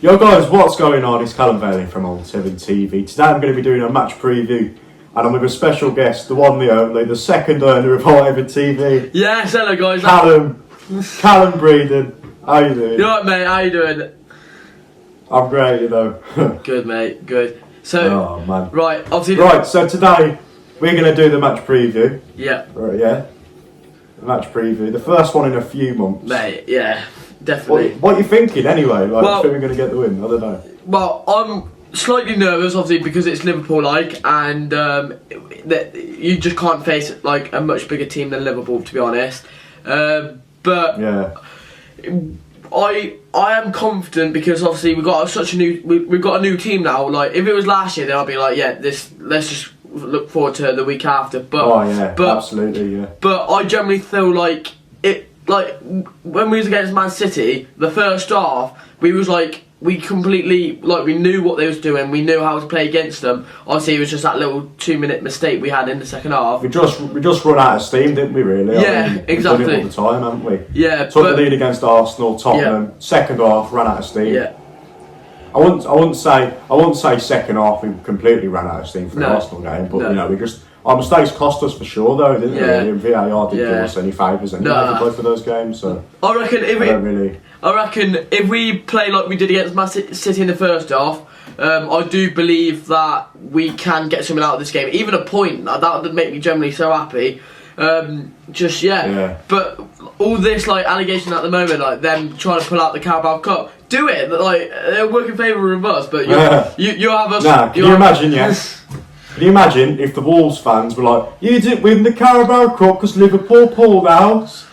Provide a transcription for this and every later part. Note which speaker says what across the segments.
Speaker 1: Yo guys, what's going on? It's Callum Bailey from Old 7 TV. Today I'm going to be doing a match preview and I'm with a special guest, the one, the only, the second owner of Old 7 TV.
Speaker 2: Yes, hello guys.
Speaker 1: Callum Breeden. How you doing?
Speaker 2: You alright mate, how you doing?
Speaker 1: I'm great, you know.
Speaker 2: Good mate, good. So,
Speaker 1: oh man.
Speaker 2: Right, obviously...
Speaker 1: Right, so today we're going to do the match preview.
Speaker 2: Yeah.
Speaker 1: Right, yeah. The match preview. The first one in a few months.
Speaker 2: Mate, yeah. Definitely.
Speaker 1: What are you thinking anyway? Like,
Speaker 2: well,
Speaker 1: I think we're going to get the win. I don't know.
Speaker 2: Well, I'm slightly nervous, obviously, because it's Liverpool-like, and you just can't face like a much bigger team than Liverpool, to be honest. But yeah, I am confident because obviously we've got we've got a new team now. Like, if it was last year, then I'd be like, yeah, let's just look forward to the week after. But
Speaker 1: absolutely, yeah.
Speaker 2: But I generally feel like it. Like, when we was against Man City, the first half, we completely, like, we knew what they was doing, we knew how to play against them. Obviously, it was just that little 2-minute mistake we had in the second half. We just
Speaker 1: run out of steam, didn't we, really?
Speaker 2: Yeah, exactly.
Speaker 1: We've done it all the time, haven't we?
Speaker 2: Yeah,
Speaker 1: took the lead against Arsenal, Tottenham, second half, ran out of steam.
Speaker 2: Yeah.
Speaker 1: I wouldn't say second half we completely ran out of steam for the Arsenal game, but you know, our mistakes cost us for sure though, didn't they? And VAR didn't do us any favours anyway for both of those games. So
Speaker 2: I reckon if we play like we did against Man City in the first half, I do believe that we can get something out of this game. Even a point, that would make me generally so happy. But all this like allegation at the moment, like them trying to pull out the Carabao Cup, do it. Like, they'll work in favour of us, but you have us.
Speaker 1: Nah, can you imagine? Yes. Can you imagine if the Wolves fans were like, you didn't win the Carabao Cup because Liverpool pulled out?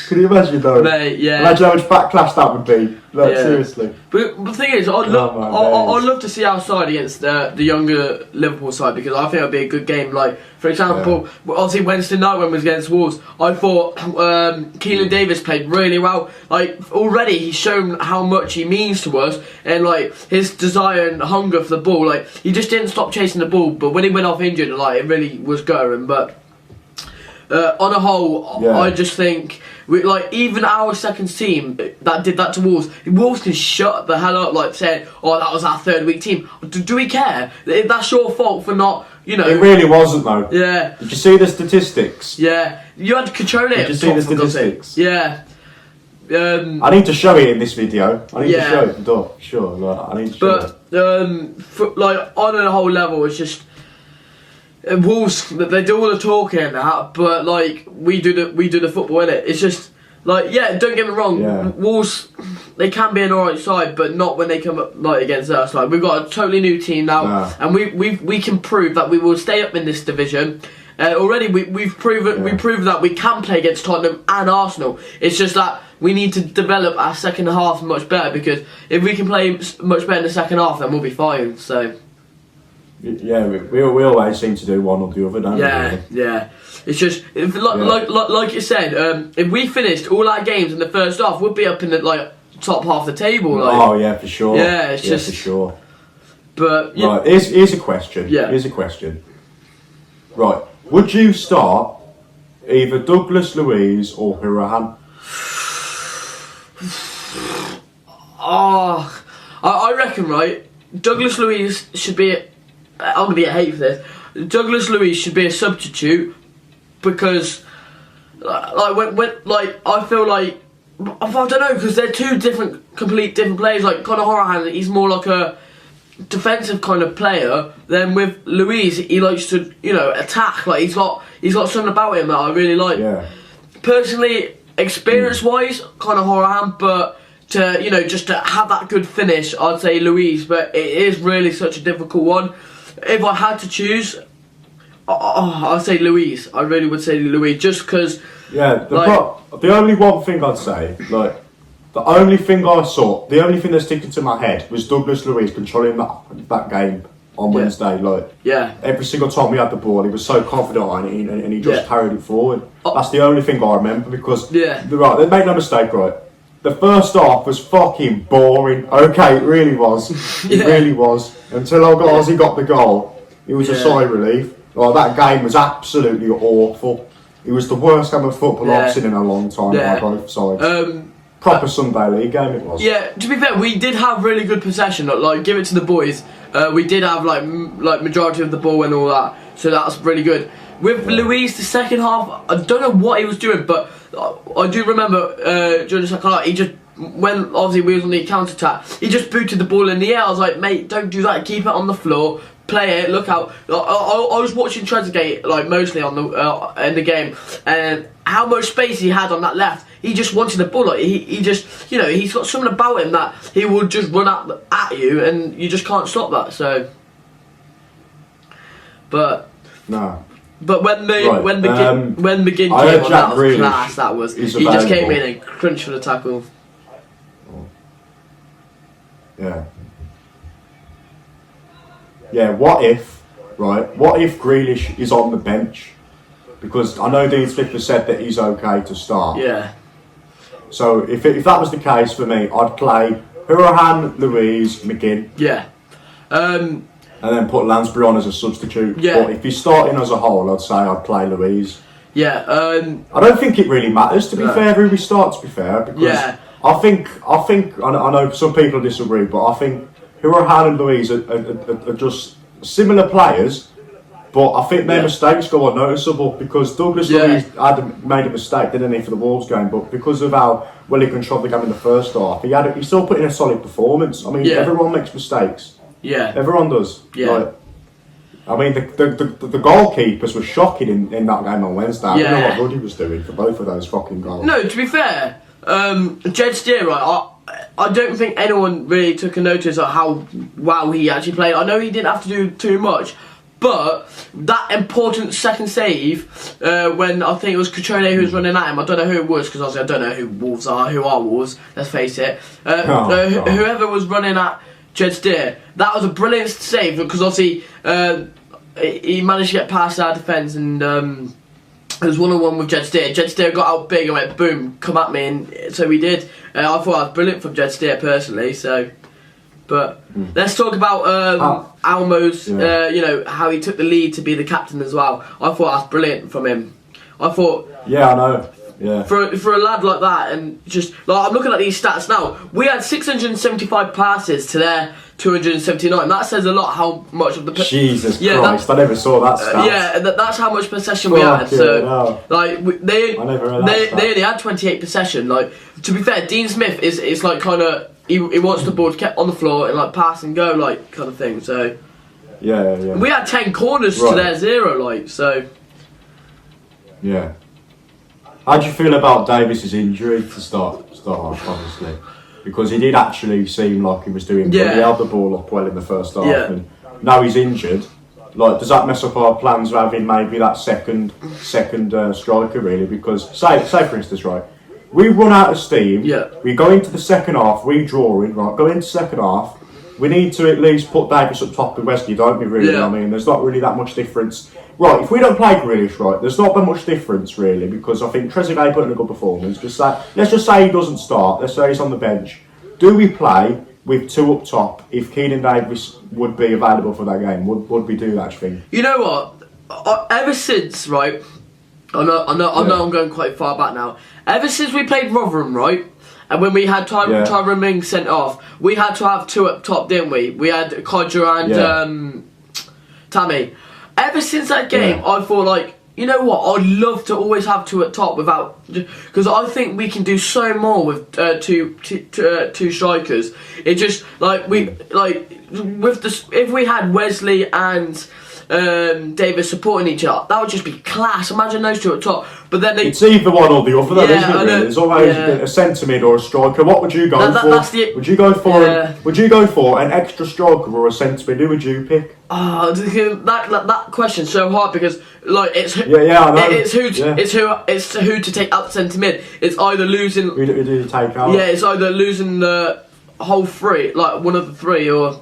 Speaker 1: Can you imagine though?
Speaker 2: Mate, yeah.
Speaker 1: Imagine how much backlash that would be. Like, seriously.
Speaker 2: But the thing is, I'd love to see our side against the younger Liverpool side because I think it would be a good game. Like, for example, obviously Wednesday night when we was against Wolves, I thought Keelan Davis played really well. Like, already he's shown how much he means to us and like his desire and hunger for the ball. Like, he just didn't stop chasing the ball, but when he went off injured, like, it really was going. But on a whole, I just think even our second team that did that to Wolves can shut the hell up, like saying, "Oh, that was our third week team." Do we care? That's your fault for not, you know.
Speaker 1: It really wasn't though.
Speaker 2: Yeah.
Speaker 1: Did you see the statistics?
Speaker 2: Yeah. You had Cachone.
Speaker 1: Did you see the statistics?
Speaker 2: Yeah.
Speaker 1: I need to show it in this video. I need to show it. Sure. Like, I need to show it.
Speaker 2: Like, on a whole level, it's just. Wolves, they do all the talking and that, but like we do the football in it. It's just like, don't get me wrong, Wolves, they can be an alright side, but not when they come up like against us. Like, we've got a totally new team now, and we can prove that we will stay up in this division. Already we've proven that we can play against Tottenham and Arsenal. It's just that we need to develop our second half much better, because if we can play much better in the second half, then we'll be fine. So.
Speaker 1: Yeah, we always seem to do one or the other, don't we?
Speaker 2: Yeah. It's just like you said, if we finished all our games in the first half, we'd be up in the top half of the table. Like.
Speaker 1: Oh yeah, for sure.
Speaker 2: Yeah, it's just
Speaker 1: for sure.
Speaker 2: But
Speaker 1: right, here's a question.
Speaker 2: Yeah.
Speaker 1: Here's a question. Right, would you start either Douglas Luiz or Villan?
Speaker 2: I reckon Douglas Luiz should be. I'm gonna get hate for this. Douglas Luiz should be a substitute because, I feel like I don't know, because they're two complete different players. Like Conor Hourihane, he's more like a defensive kind of player. Then with Luiz, he likes to attack. Like he's got something about him that I really like.
Speaker 1: Yeah.
Speaker 2: Personally, experience-wise, Conor Hourihane, but just to have that good finish, I'd say Luiz. But it is really such a difficult one. If I had to choose, I'd say Luiz. I really would say Luiz, just because. Yeah,
Speaker 1: the only one thing I'd say, the only thing that's sticking to my head was Douglas Luiz controlling that game on Wednesday. Every single time we had the ball, he was so confident on it, and he just carried it forward. That's the only thing I remember, because make no mistake, the first half was fucking boring. Okay, it really was. It really was. Until Ozzy got the goal, it was a sigh of relief. That game was absolutely awful. It was the worst game of football I've seen in a long time by both sides. proper Sunday League game it was.
Speaker 2: Yeah, to be fair, we did have really good possession. Like, give it to the boys. We did have like majority of the ball and all that, so that's really good. With Luis, the second half, I don't know what he was doing, but I do remember during the second half, he just, when obviously we was on the counter attack, he just booted the ball in the air. I was like, mate, don't do that. Keep it on the floor. Play it. Look out. I was watching Trezeguet like mostly on the in the game, and how much space he had on that left. He just wanted the ball. Like he just, you know, he's got something about him that he will just run at you, and you just can't stop that. So, but
Speaker 1: no.
Speaker 2: But when McGinn came on, that was class. That was. He just came in and crunched for the tackle.
Speaker 1: Yeah. Yeah, what if Grealish is on the bench? Because I know Dean Smith has said that he's okay to start.
Speaker 2: Yeah.
Speaker 1: So if that was the case for me, I'd play Hurahan, Louise, McGinn.
Speaker 2: Yeah.
Speaker 1: And then put Lansbury on as a substitute.
Speaker 2: Yeah.
Speaker 1: But if he's starting as a whole, I'd say I'd play Louise.
Speaker 2: Yeah.
Speaker 1: I don't think it really matters, to be fair, who we start, to be fair. Because I think I know some people disagree, but I think Hurahan and Louise are just similar players, but I think their mistakes go unnoticeable because Douglas Luiz made a mistake, didn't he, for the Wolves game, but because of how well he controlled the game in the first half, he still put in a solid performance. I mean, everyone makes mistakes.
Speaker 2: Yeah.
Speaker 1: Everyone does.
Speaker 2: Yeah.
Speaker 1: Like, I mean, the goalkeepers were shocking in that game on Wednesday. I don't know what Ruddy was doing for both of those fucking goals.
Speaker 2: No, to be fair, Jed Steer, right, I don't think anyone really took a notice of how well he actually played. I know he didn't have to do too much, but that important second save, when I think it was Cutrone who was running at him, I don't know who it was, because obviously I don't know who Wolves are, who are Wolves, let's face it. Whoever was running at Jed Steer, that was a brilliant save, because obviously he managed to get past our defence, and it was 1-on-1 with Jed Steer. Jed Steer got out big and went boom, come at me, and so we did. I thought that was brilliant from Jed Steer personally. So, but let's talk about Almo's. You know, how he took the lead to be the captain as well. I thought that was brilliant from him. I thought.
Speaker 1: Yeah, I know. Yeah.
Speaker 2: For a lad like that, and just like I'm looking at these stats now, we had 675 passes to their 279. That says a lot how much of the
Speaker 1: Jesus Christ, I never saw that stat.
Speaker 2: Yeah, that's how much possession we had. So like they only had 28 possession. Like, to be fair, Dean Smith is like kind of he wants the ball kept on the floor and like pass and go like kind of thing. So
Speaker 1: yeah.
Speaker 2: We had 10 corners to their 0. Like, so
Speaker 1: yeah. How do you feel about Davis's injury to start off, obviously? Because he did actually seem like he was doing good. He held the ball up well in the first half, and now he's injured. Like, does that mess up our plans of having maybe that second striker, really? Because, say for instance, right, we run out of steam, we go into the second half, we draw in, right, go into second half, we need to at least put Davis up top with Wesley, don't we, really? Yeah. I mean, there's not really that much difference. Right, if we don't play Grealish, right, there's not that much difference, really, because I think Trezeguet put in a good performance. Let's just say he doesn't start, let's say he's on the bench. Do we play with 2 up top if Keenan Davis would be available for that game? Would we do that, do you think?
Speaker 2: You know what? Ever since, right, I know I'm going quite far back now. Ever since we played Rotherham, right, and when we had Tyrone Mings sent off, we had to have 2 up top, didn't we? We had Kodja and Tammy. Ever since that game, I thought, like, you know what? I'd love to always have 2 at top because I think we can do so more with two strikers. It just if we had Wesley and Davis supporting each other, that would just be class. Imagine those 2 at top. But then it's
Speaker 1: either one or the other, though, isn't it? Really? There's always a centre mid or a striker. What would you go for? Would you go for an extra striker or a centre mid? Who would you pick?
Speaker 2: Oh, that question's so hard because like it's
Speaker 1: I know.
Speaker 2: It's who to take out the centre mid. It's either losing.
Speaker 1: Who do you take out?
Speaker 2: Yeah, it's either losing the whole 3, like one of the 3, or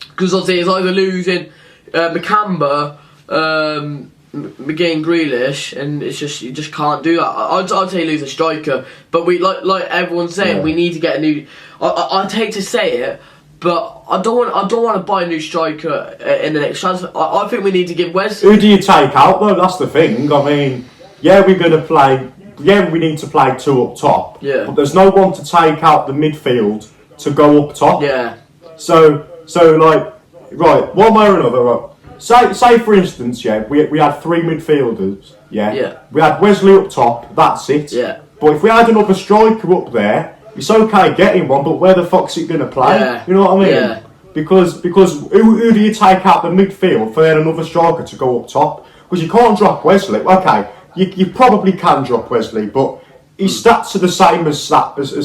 Speaker 2: because obviously it's either losing McCamber, McGinn, Grealish, and it's just you just can't do that. I'd say lose a striker, but we like everyone's saying we need to get a new. I'd hate to say it, but I don't want to buy a new striker in the next transfer. I think we need to give Wes.
Speaker 1: Who do you take out though? That's the thing. I mean, we're going to play we need to play 2 up top.
Speaker 2: Yeah.
Speaker 1: But there's no one to take out the midfield to go up top.
Speaker 2: Yeah.
Speaker 1: So like, right, one way or another, right, say for instance, we had 3 midfielders,
Speaker 2: Yeah.
Speaker 1: We had Wesley up top, that's it.
Speaker 2: Yeah.
Speaker 1: But if we had another striker up there, it's okay getting one, but where the fuck's it going to play?
Speaker 2: Yeah.
Speaker 1: You know what I mean?
Speaker 2: Yeah.
Speaker 1: Because who do you take out the midfield for then another striker to go up top? Because you can't drop Wesley. Okay, you probably can drop Wesley, but his stats are the same as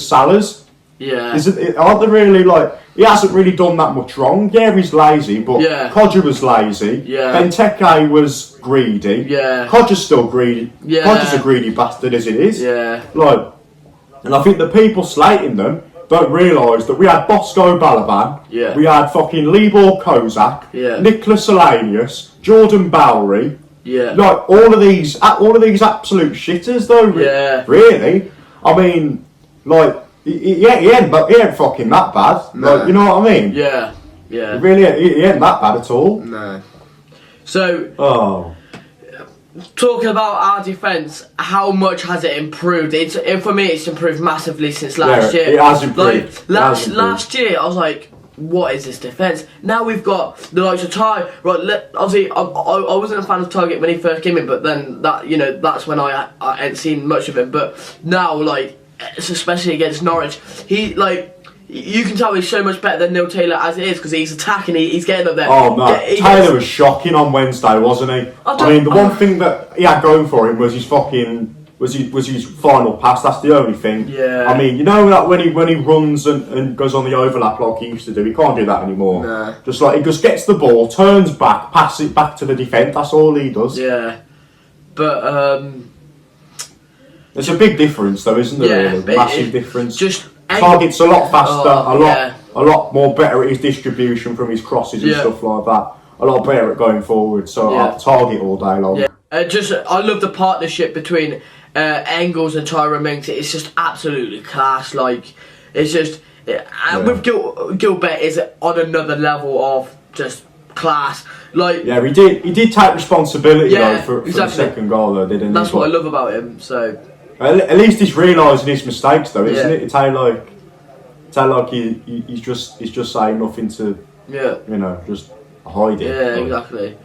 Speaker 1: Salah's.
Speaker 2: Yeah.
Speaker 1: Aren't they really like... He hasn't really done that much wrong. Yeah, he's lazy, but Codger was lazy.
Speaker 2: Yeah.
Speaker 1: Benteke was greedy.
Speaker 2: Yeah.
Speaker 1: Codger's still greedy.
Speaker 2: Yeah.
Speaker 1: Codger's a greedy bastard as it is.
Speaker 2: Yeah.
Speaker 1: Like, and I think the people slating them don't realise that we had Bosco Balaban, we had fucking Libor Kozak, Nicholas Alanius, Jordan Bowery, like all of these absolute shitters though. Really, I mean, like he ain't fucking that bad. No. Like, you know what I mean?
Speaker 2: Yeah. He
Speaker 1: ain't that bad at all.
Speaker 2: No. So. Talking about our defence, how much has it improved? For me, it's improved massively since last year.
Speaker 1: It has improved.
Speaker 2: Like last year, I was like, "What is this defence?" Now we've got the likes of Ty. Right, obviously, I wasn't a fan of Target when he first came in, but then that's when I hadn't seen much of him. But now, like, especially against Norwich, you can tell he's so much better than Neil Taylor as it is because he's attacking, he's getting up there.
Speaker 1: Oh no, Taylor was shocking on Wednesday, wasn't he? I mean, the one thing that he had going for him was his final pass. That's the only thing.
Speaker 2: Yeah.
Speaker 1: I mean, you know that when he runs and goes on the overlap like he used to do, he can't do that anymore.
Speaker 2: Nah.
Speaker 1: Just like he just gets the ball, turns back, passes it back to the defence. That's all he does.
Speaker 2: Yeah, but
Speaker 1: there's a big difference though, isn't there?
Speaker 2: Yeah,
Speaker 1: really? Massive difference.
Speaker 2: Just.
Speaker 1: Target's a lot faster, a lot more better at his distribution from his crosses and stuff like that. A lot better at going forward. So Target all day long.
Speaker 2: Yeah. I love the partnership between Engels and Tyrone Mings. It's just absolutely class. Like it's just with Gilbert is on another level of just class. Like
Speaker 1: he did take responsibility though for the second goal though, didn't he?
Speaker 2: That's what I love about him. So.
Speaker 1: At least he's realising his mistakes, though, isn't it? It's like he's just saying nothing to, just hide it.
Speaker 2: Yeah, exactly.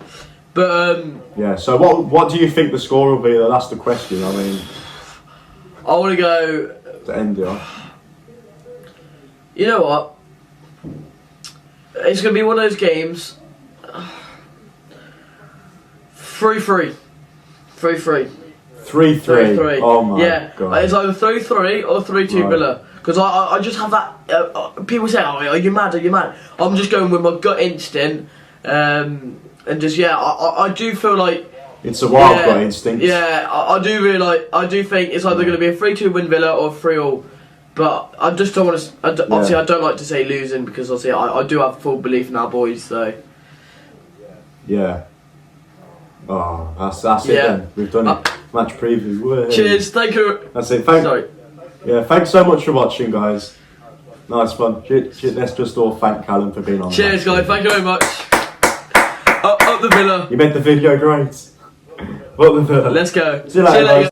Speaker 2: But
Speaker 1: so what do you think the score will be? Though? That's the question. I mean,
Speaker 2: I want to go
Speaker 1: to end it off.
Speaker 2: You know what? It's going to be one of those games. 3-3. 3-3.
Speaker 1: 3-3. Oh my god.
Speaker 2: It's either 3-3 or 3-2 Villa. Because I just have that. People say, "Oh, are you mad? Are you mad?" I'm just going with my gut instinct, and just I do feel like
Speaker 1: it's a wild gut instinct.
Speaker 2: Yeah, I do really like. I do think it's either going to be a 3-2 win Villa or 3-3. But I just don't want to. Obviously, I don't like to say losing because obviously I do have full belief in our boys. So
Speaker 1: yeah. Oh, that's it then. We've done it. Match preview. Whoa.
Speaker 2: Cheers, thank you.
Speaker 1: That's it.
Speaker 2: Sorry.
Speaker 1: Yeah, thanks so much for watching, guys. Nice one. Let's just all thank Callum for being on.
Speaker 2: Cheers, guys. Thank you very much. Up the Villa.
Speaker 1: You made the video great. Up the Villa.
Speaker 2: Let's go.
Speaker 1: See you later, guys.